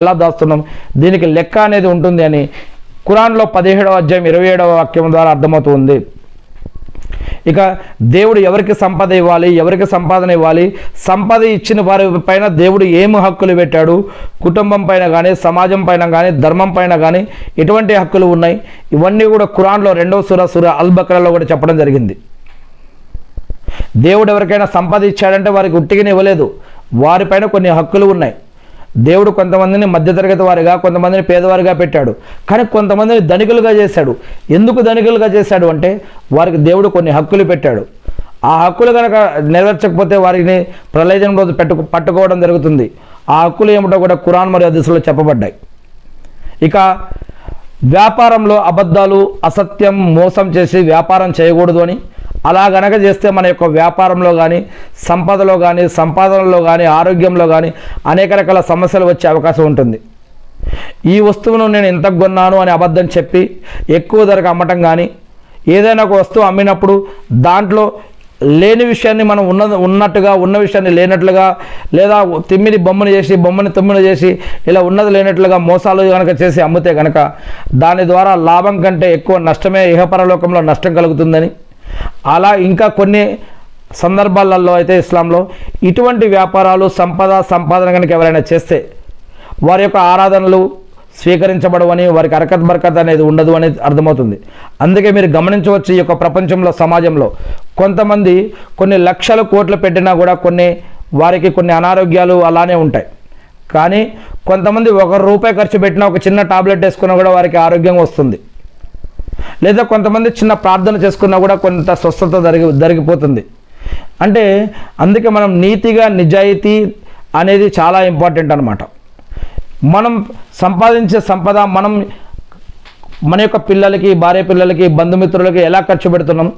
ఎలా దాస్తున్నాం, దీనికి లెక్క అనేది ఉంటుంది అని ఖురాన్లో 17వ అధ్యాయం 27వ వాక్యం ద్వారా అర్థమవుతుంది. ఇక దేవుడు ఎవరికి సంపద ఇవ్వాలి, ఎవరికి సంపాదన ఇవ్వాలి, సంపద ఇచ్చిన వారి పైన దేవుడు ఏమి హక్కులు పెట్టాడు, కుటుంబం పైన కానీ, సమాజం పైన కానీ, ధర్మం పైన కానీ ఎటువంటి హక్కులు ఉన్నాయి, ఇవన్నీ కూడా ఖురాన్లో 2వ సూర అల్ బకరాలో కూడా చెప్పడం జరిగింది. దేవుడు ఎవరికైనా సంపద ఇచ్చాడంటే వారికి ఉట్టిగానే ఇవ్వలేదు, వారిపైన కొన్ని హక్కులు ఉన్నాయి. దేవుడు కొంతమందిని మధ్యతరగతి వారిగా, కొంతమందిని పేదవారిగా పెట్టాడు, కానీ కొంతమందిని ధనికులుగా చేశాడు. ఎందుకు ధనికులుగా చేశాడు అంటే వారికి దేవుడు కొన్ని హక్కులు పెట్టాడు. ఆ హక్కులు కనుక నెరవేర్చకపోతే వారిని ప్రళయం రోజు పట్టుకోవడం జరుగుతుంది. ఆ హక్కులు ఏమిటో కూడా ఖురాన్ మరియు హదీసులో చెప్పబడ్డాయి. ఇక వ్యాపారంలో అబద్ధాలు, అసత్యం, మోసం చేసి వ్యాపారం చేయకూడదు అని, అలా గనక చేస్తే మన యొక్క వ్యాపారంలో కానీ, సంపదలో కానీ, సంపాదనలో కానీ, ఆరోగ్యంలో కానీ అనేక రకాల సమస్యలు వచ్చే అవకాశం ఉంటుంది. ఈ వస్తువును నేను ఇంతకు కొన్నాను అని అబద్ధం చెప్పి ఎక్కువ ధరకు అమ్మటం కానీ, ఏదైనా ఒక వస్తువు అమ్మినప్పుడు దాంట్లో లేని విషయాన్ని మనం ఉన్నట్టుగా, ఉన్న విషయాన్ని లేనట్లుగా, లేదా తిమ్మిని బొమ్మను చేసి, బొమ్మని తొమ్మిని చేసి, ఇలా ఉన్నది లేనట్లుగా మోసాలు కనుక చేసి అమ్మితే కనుక దాని ద్వారా లాభం కంటే ఎక్కువ నష్టమే, ఇహపరలోకంలో నష్టం కలుగుతుందని, అలా ఇంకా కొన్ని సందర్భాలలో అయితే ఇస్లాంలో ఇటువంటి వ్యాపారాలు, సంపాదన కనుక ఎవరైనా చేస్తే వారి యొక్క ఆరాధనలు స్వీకరించబడవని, వారికి అరకత్ బర్కత్ అనేది ఉండదు అనేది అర్థమవుతుంది. అందుకే మీరు గమనించవచ్చు, ఈ యొక్క ప్రపంచంలో, సమాజంలో కొంతమంది కొన్ని లక్షల కోట్లు పెట్టినా కూడా వారికి కొన్ని అనారోగ్యాలు అలానే ఉంటాయి. కానీ కొంతమంది ₹1 ఖర్చు పెట్టినా, ఒక చిన్న టాబ్లెట్ వేసుకున్నా కూడా వారికి ఆరోగ్యం వస్తుంది. లేదా కొంతమంది చిన్న ప్రార్థన చేసుకున్నా కూడా కొంత స్వస్థత జరిగిపోతుంది. అంటే అందుకే మనం నీతిగా, నిజాయితీ అనేది చాలా ఇంపార్టెంట్ అన్నమాట. మనం సంపాదించే సంపద మన యొక్క పిల్లలకి, భార్య పిల్లలకి, బంధుమిత్రులకి ఎలా ఖర్చు పెడుతున్నాం,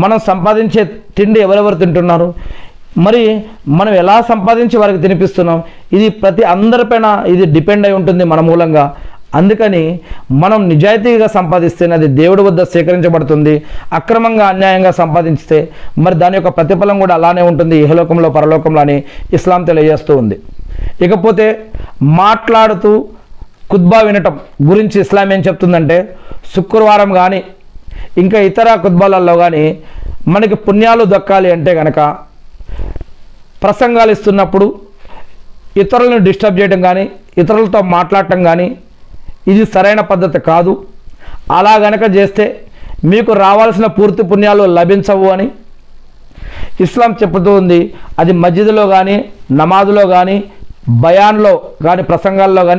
మనం సంపాదించే తిండి ఎవరెవరు తింటున్నారు, మరి మనం ఎలా సంపాదించి వారికి తినిపిస్తున్నాం, ఇది అందరిపైన ఇది డిపెండ్ అయి ఉంటుంది మన మూలంగా. అందుకని మనం నిజాయితీగా సంపాదిస్తేనే అది దేవుడి వద్ద స్వీకరించబడుతుంది. అక్రమంగా, అన్యాయంగా సంపాదించితే మరి దాని యొక్క ప్రతిఫలం కూడా అలానే ఉంటుంది ఇహలోకంలో, పరలోకంలో అని ఇస్లాం తెలియజేస్తూ ఉంది. ఇకపోతే మాట్లాడుతూ ఖుత్బా వినటం గురించి ఇస్లాం ఏం చెప్తుందంటే, శుక్రవారం కానీ ఇంకా ఇతర ఖుత్బాలలో కానీ మనకి పుణ్యాలు దక్కాలి అంటే కనుక ప్రసంగాలు ఇస్తున్నప్పుడు ఇతరులను డిస్టర్బ్ చేయడం కానీ, ఇతరులతో మాట్లాడటం కానీ ఇది సరైన పద్ధతి కాదు. అలా గనక చేస్తే మీకు రావాల్సిన పూర్తి పుణ్యాలు లభించవు అని ఇస్లాం చెబుతూ ఉంది. అది మస్జిద్లో కానీ, నమాజ్లో కానీ, బయాన్లో కానీ, ప్రసంగాల్లో కానీ